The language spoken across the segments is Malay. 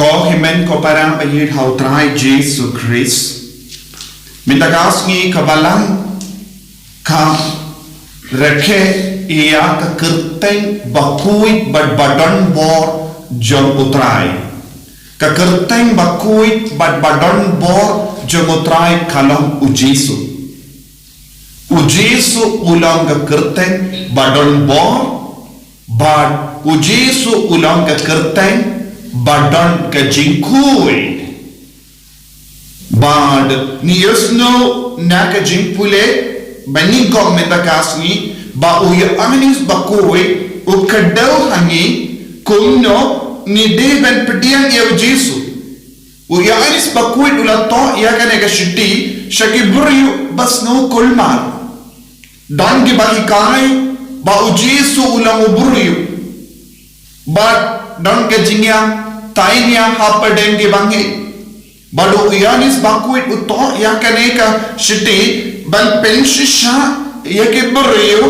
Ko himen ko parang bayid hautrai Jesus Christ. Mintakas ngi kabalang ka reke iya ka kerteng bakuit badbadan bor jom utrai. Ka kerteng bakuit badbadan bor jom utrai kalong ujisu. Ujisu ulang ka kerteng badan bor bad ujisu ulang ka kerteng badan ka jingkui. Bad ni yusno na ka jingpule bani kong metakas ni ba uya anis bakui ukadaw hangi kumno ni deben pediang ya Jesu uya anis bakui ula to ya ka nega shiti shaki buriu bas no kulmar dan ki bahikai ba Jesu ulang buriu ba dan ka jingya tainya hapadeng ki bangi balu uyanis bakuit uto ya kaneka shiti ban penshisha ya ke beriu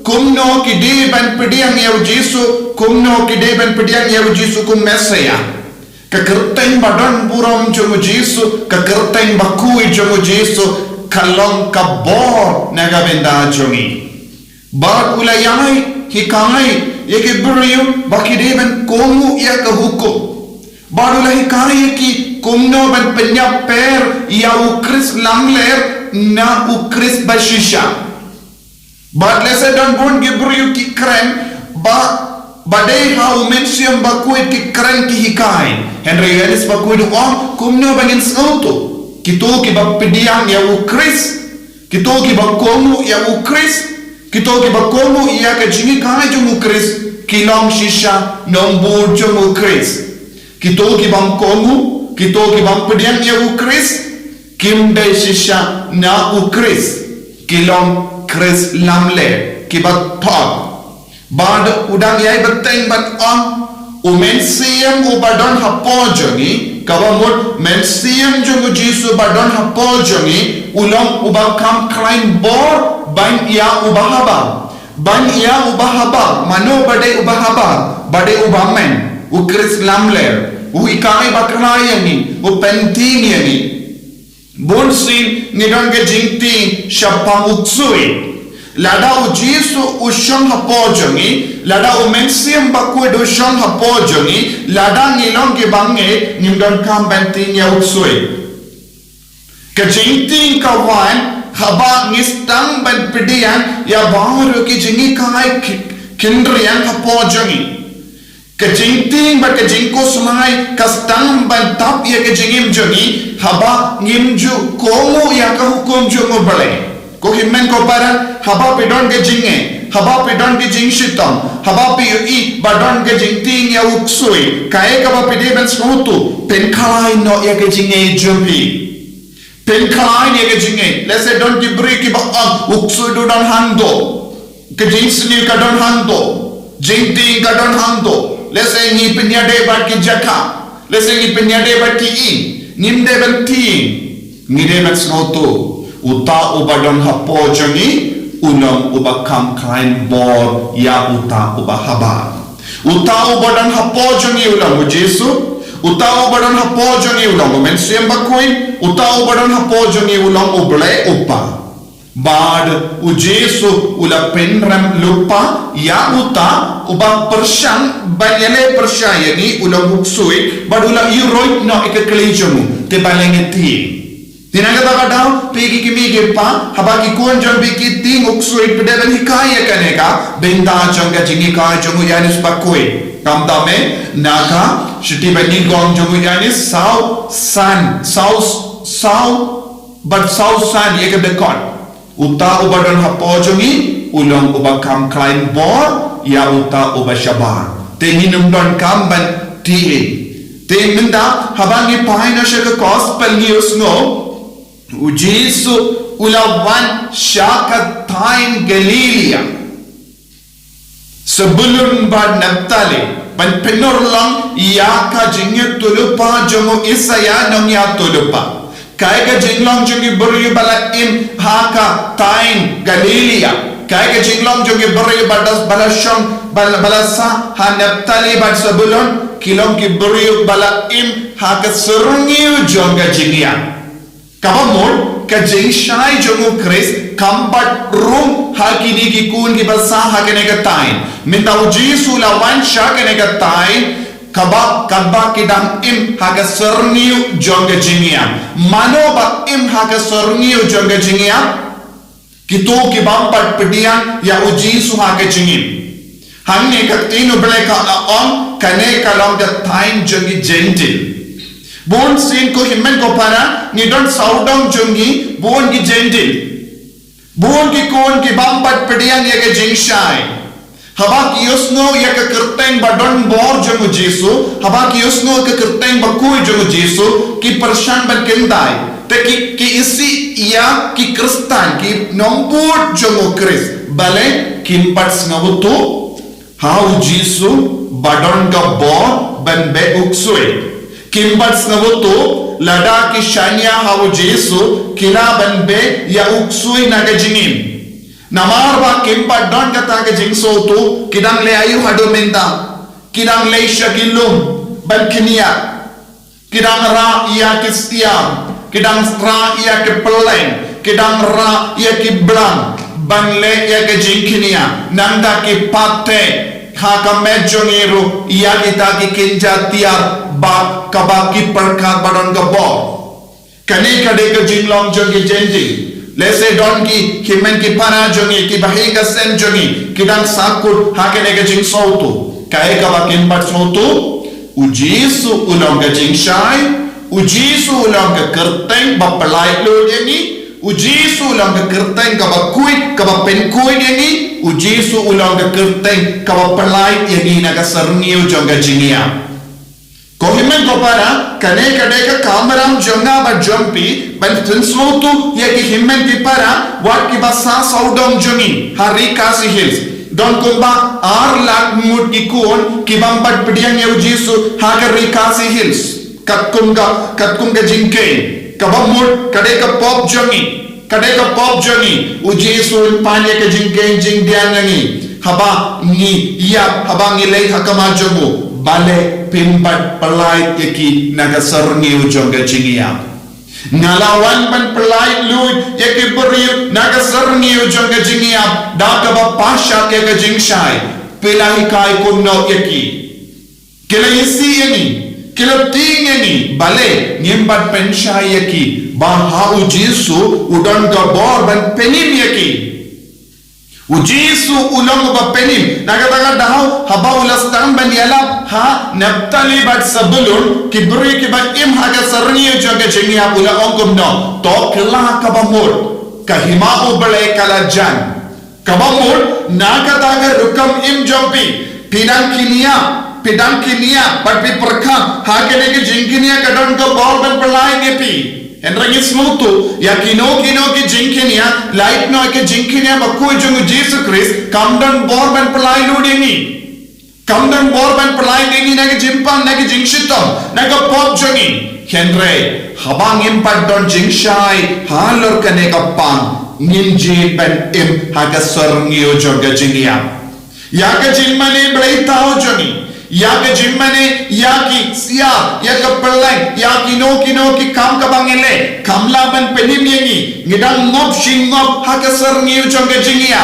kumno ki de ban pediang ya Jesu kumno ki de ban pediang ya Jesu kum mesaya ka kerteng badan buram jomo Jesu ka kerteng bakui jomo Jesu kalong ka bor naga benda jongi bar ulayai hikai ya ke beriu baki de ban komu ya ka hukum barulah hikai ki kumno ban penyaper ya ukris langler na ukris bashisha but lesa dan bon gibriu ki kren ba badai ha umensium bakuit ki kren ki hikai Henry Ellis bakuit on kumno bangin sauto kito ki bapediang ya ukris kito ki bakomu ya ukris kito ki bakomu ya ka jingi kai jum ukris kilong shisha nombor jum ukris kito ki bang komu kito ki bang pediang ya ukris kim dai shisha na ukris kilong kris lamle ki bat pag bad udang yai bateng bat on umensiam ubadon hapojongi kawamut mensiam jungu Jesu badon hapojongi ulong ubakam krain bor ban ya ubahaba mano bade ubahaba bade ubamen ukris lamler uikai bakraya ni upenting ni bonsin nidang ke jingti shapang utsui lada ujisu ushong hapojongi lada umensiam bakue ushong hapojongi lada nilong ke bange nimdon kam penting ya utsui ke jingti kawan haba ngistang ban pedian ya baru ke jingi kai kindrian hapojongi kejingting bat kejingko sumai kastang bantap ya kejingim jongi haba ngimju komu ya ka hukum jongo bale ko himmen ko para haba pedon kejinge haba pedon kejing shitam haba pi badon kejingting ya uksui kae ka ba pede ben smutu penkhalai no ya kejinge jombi penkhalai ya kejinge let's say don't give break ba uksui do don hando kejing sni ka don hando jingting ka don hando let's say ni penyade bat ki jaka let's say ni penyade bat ki nim de ban ti ni de ban snoto uta ubadon hapojongi unam ubakam krain bor ya uta ubahaba uta ubadon hapojongi ulam Jesu uta ubadon hapojongi ulam mensiam bakui uta ubadon hapojongi ulam uble upa bad ujesu ula penram lupa ya uta uba persyang banyale persyayani ula buksui bad ula yuroit no ikakelijamu te balengeti tinaga takadaw pigi kimigi pa habaki kuanjon biki ting uksui pedalan hikaya kaneka benda jangga jingi ka jomu yanis bakui kamdame naga shiti bani gong jomu yanis south sun yeke bekon uta ubadon hapojongi ulong ubakam klain bor ya uta ubashabar te hinum don kamban ti te minda habangi paina shaka gospel news no ujisu ulawan shaka tain Galilea sebelum bad Naphtali ban penorlang ya ka jingye tulupa jomo Isaya nong ya tulupa kai ka jinglong jongi buri bala im haka tain Galilea kai ka jinglong jongi buri badas balashong balasa ha Naphtali bad sebelum kilong kiburiu bala im ha ka serungiu jonga jingia kabamol ka jingshai jongu Chris kambat room ha kini ki kun ki basa ha kene ka tain minta ujisu la wan sha kene ka tain kaba kidam im ha ka serungiu jonga jingia mano ba im ha ka serungiu jonga jingia Kito kibam pat pedian ya uji suha ke jingim. Hangne katino beleka on kane kalam the time jungi gentle. Bon sin ko himmen ko para ni don saudam jungi bon ki gentle. Bon ki kon kibam pat pedian ya ke jingshai. Haba ki yusno ya ke kerteng badon bor jungu jisu. Haba ki yusno ke kerteng bakui jungu jisu ki pershan ban kendai. Tapi ki isi ia ki Kristan ki nombor jongo Chris bale kimpat snabutu hau jisu badon ka bo ban be uksui kimpat snabutu lada ki shania hau jisu kila ban be ya uksui naga jingim namar ba kimpat don kata ke jingso tu kidang le ayu hado menta kidang le shakilum ban kinia kidang ra ia kistiam Kidang ra ia ke peleng, kidang ra ia ke blang, banle ia ke jingkinia, nanda ke pate, haka mejoniru ia kita ki kinja tiar ba kabaki perkat badan gabor. Kani kade ke jinglong jongi jenji, lese don ki himen ki para jongi ki bahinga sen jongi, kidang sakut hake ne ke jing sautu, kae kabakin bat sautu, ujisu ulong ke jingshai. Ujisu ulang ke kerteng bapelai lo ni ujisu ulang ke kerteng kabakui kabapenkui ni ujisu ulang ke kerteng kabapelai ni naga serniu jonga jingia kohimen kopara kane kade ka kameram jonga ba jompi ban tensutu ye ki himmen ki para wat ki basa saudom jongi hari kasi hills don kumba ar lak mut ki kon ki bambat pediang ye ujisu hagar rikasi hills katkum ka jingke kabamut kade ka pop jongi ujisu panya ka jingke jingdian ngi haba ni iya haba ngi lei hakama jomu bale pimbat pelai yaki naga serni ujonga jingia ngalawan ban pelai lu yaki beriu naga serni ujonga jingia da ka ba pasha yaka jingshai pelai kai kunno yaki kila isi yani kila tingeni bale nyembat penshai yaki baha ujisu udan ka bor ban penim yaki ujisu ulang ba penim naga dahu haba ulastan ban yala ha naptali bat sabulun kibri ki ba im haga sarni joga jingia ula ongkum no to kala ka ba mur ka hima ubale kala jan ka ba mur naga daga rukam im jompi pidang kinia but pi perkha hakene ke jingkinia kadon ka bor ban pelai ngepi enrangi smutu ya kino ki jingkinia light no ke jingkinia bakku jungu Jesus Christ come down bor ban pelai ludingi come down bor ban pelai ngi na ke jimpan na ke jingshitom na ka pop jungi henre habang impat don jingshai halor kane ka pang ninji ban im haga sorngio joga jingia ya ke jingmani blai tao jungi ya ke jimmane ya ki sia ya ke pelai ya ki no ki kam ka bangele kamla ban penim yengi ngidang ngop shingop ha ke serni uchonge jingia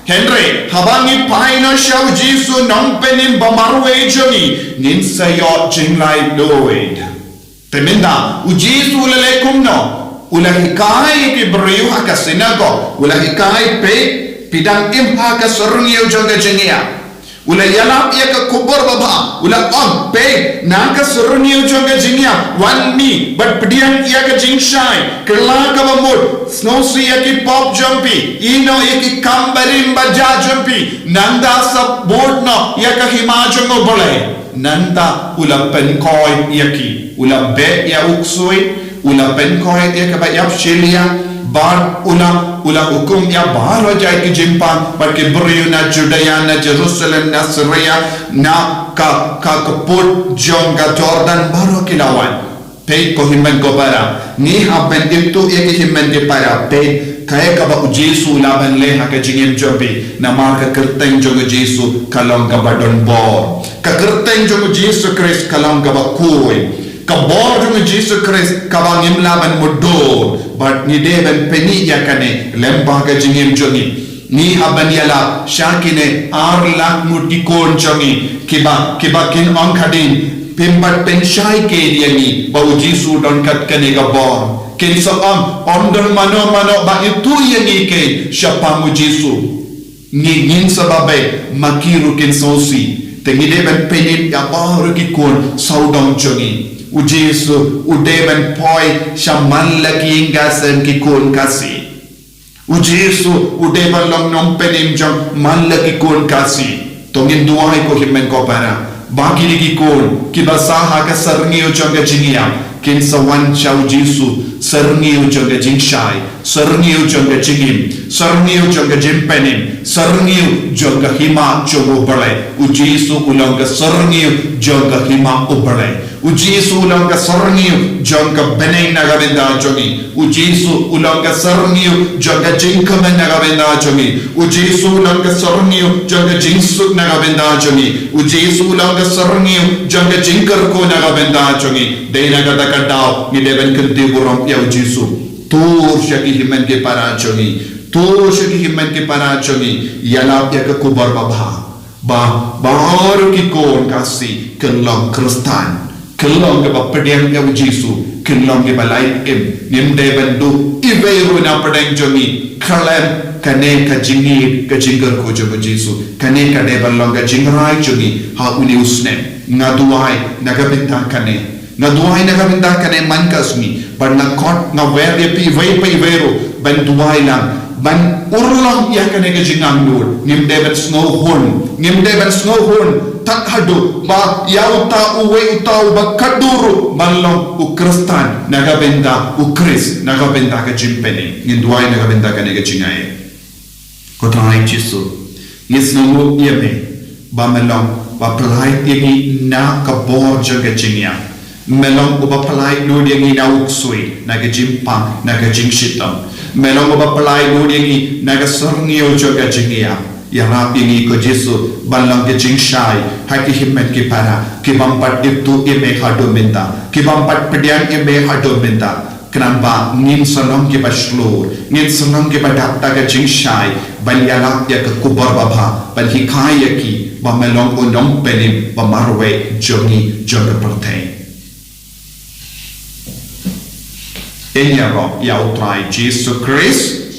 henry habangi paino shau jisu nong penim bamaru ejongi nin sayo jinglai loed teminda ujisu lele kumno ulahikai ki beriu ha ke sinago ulahikai pe pidang im ha ke serni uchonge jingia ula yalap ia ke kubur baba ula on pe naka suruni ujonga jingia one me but pedian ia ke jingshai kela ka bamut snow ia ki pop jumpy ino ia ki kambarim baja jumpy nanda sab board no ia ka himajongo bole nanda ula penkoi ia ki ula be ia uksui ula penkoi ia ka ba yap shelia bar ula hukum ya bahar jai ki jimpan but ke buriu na Judea na Jerusalem na Syria na ka put jonga Jordan baro kilawan pe ko himmen ko para ni haben itu ye ki himmen de para pe kaya ka ba Jesu laban leha ka jingem jobi na marka kerteng jongo Jesu kalong ka ba don bor ka kerteng jongo Jesu Christ kalong ka ba kuy ka bor jongo Jesu Christ ka ba ngim laban modor but ni deben peni yakane lemba ka jingem jongi ni haban yala shakine arlak mutikon jongi kiba kin onkadin pimpat penshai ke diani bau Jesu don kat kane ka bor ken so om don mano ba itu yani ke siapa Jesu ngin sababe makiru ken sosi tengide ben penit ya baru ki kon saudam jongi u Jesu u deben poi shaman lagi ngasen ki kon kasi u Jesu u deben long nom penim jong man lagi kon kasi tongin duai ko himen ko para bagi lagi kon ki basaha ka sarngi o jong jingia ken sawan chau Jesu sarngi o jong jingshai sarngi o jong jingim sarngi o jong jimpenim sarngi o jong hima jogo balai u Jesu ulang ka sarngi jong hima ubalai u Jesu ulang ka sarngi jong beneng nagabenda jogi u Jesu ulang ka sarngi jong jingkamen nagabenda jogi u Jesu ulang ka sarngi jong jingsuk nagabenda jogi u Jesu ulang ka sarngi jong jingkar ko nagabenda jogi deina kata kadao ni deben kenti burong ya u Jesu tur syaki himen ke para jogi tur syaki himen ke para jogi yalap ya ke kubar babha baru ki kon kasi kelong Kristan kelong ke bapedian ya Jesu kelong ke balai nim deben du iberu na pedang jogi kalem kane ka jingi ka jingger ko jogo Jesu kane ka deben long ka jingrai jogi ha uni usne ngaduai nagabinta kane ngaduai nagabinta kane mankasmi ban na kot na werde pi vai pai vero ban duai lang ban urlang ya kane ka jingang dur nim deben snow horn tak hadu ba yauta uwe uta ba kaduru balong u Kristan nagabenda u Chris nagabenda ka jimpene nginduai nagabenda ka nega jingai kotrai Jesu ngisno yeme ba melong ba pelai yegi na ka bor jaga jingya melong ba pelai no yegi na uksui naga jimpang naga jingshitam melong ba pelai no yegi naga sarnio jaga jingya ya rapi ni ko Jesu balang ke jingshai haki himmet ke para ke bampat itu eme hado minta ke bampat pedian eme hado minta kenapa ngin senang ke paslur ngin senang ke padapta ke jingshai balyala ya ke kubar babha bal hikaya ki ba melong undong penim ba marwe jongi jonga pertai enya ro ya utrai Jesu Christ